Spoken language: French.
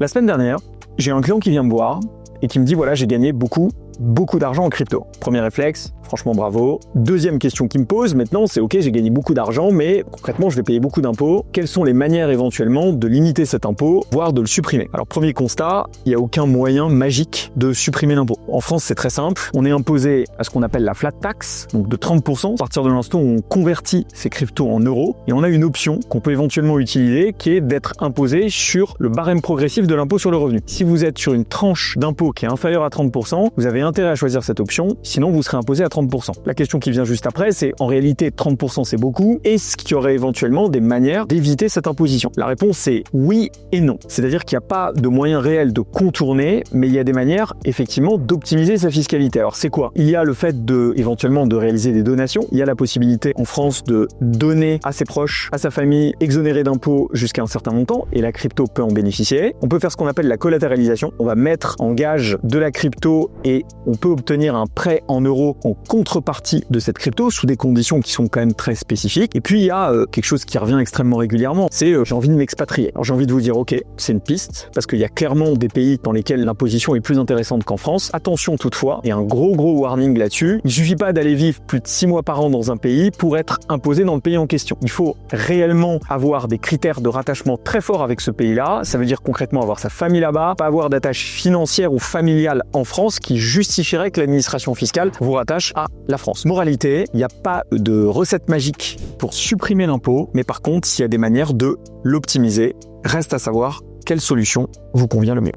La semaine dernière, j'ai un client qui vient me voir et qui me dit voilà, j'ai gagné beaucoup d'argent en crypto. Premier réflexe, franchement bravo. Deuxième question qu'il me pose maintenant, c'est ok, j'ai gagné beaucoup d'argent, mais concrètement, je vais payer beaucoup d'impôts. Quelles sont les manières éventuellement de limiter cet impôt, voire de le supprimer? Alors premier constat, il n'y a aucun moyen magique de supprimer l'impôt. En France, c'est très simple. On est imposé à ce qu'on appelle la flat tax, donc de 30%, à partir de l'instant où on convertit ces cryptos en euros. Et on a une option qu'on peut éventuellement utiliser, qui est d'être imposé sur le barème progressif de l'impôt sur le revenu. Si vous êtes sur une tranche d'impôt qui est inférieure à 30%, vous avez intérêt à choisir cette option, sinon vous serez imposé à 30%. La question qui vient juste après, c'est en réalité 30% c'est beaucoup, est-ce qu'il y aurait éventuellement des manières d'éviter cette imposition? La réponse est oui et non. C'est-à-dire qu'il n'y a pas de moyen réel de contourner, mais il y a des manières effectivement d'optimiser sa fiscalité. Alors c'est quoi? Il y a le fait éventuellement de réaliser des donations, il y a la possibilité en France de donner à ses proches, à sa famille, exonérer d'impôts jusqu'à un certain montant, et la crypto peut en bénéficier. On peut faire ce qu'on appelle la collatéralisation, on va mettre en gage de la crypto et on peut obtenir un prêt en euros en contrepartie de cette crypto sous des conditions qui sont quand même très spécifiques. Et puis il y a quelque chose qui revient extrêmement régulièrement, c'est j'ai envie de m'expatrier. Alors j'ai envie de vous dire ok, c'est une piste, parce qu'il y a clairement des pays dans lesquels l'imposition est plus intéressante qu'en France. Attention toutefois, et un gros warning là-dessus, il suffit pas d'aller vivre plus de 6 mois par an dans un pays pour être imposé dans le pays en question. Il faut réellement avoir des critères de rattachement très forts avec ce pays-là. Ça veut dire concrètement avoir sa famille là-bas, pas avoir d'attache financière ou familiale en France qui justifierait que l'administration fiscale vous rattache à la France. Moralité, il n'y a pas de recette magique pour supprimer l'impôt, mais par contre, il y a des manières de l'optimiser. Reste à savoir quelle solution vous convient le mieux.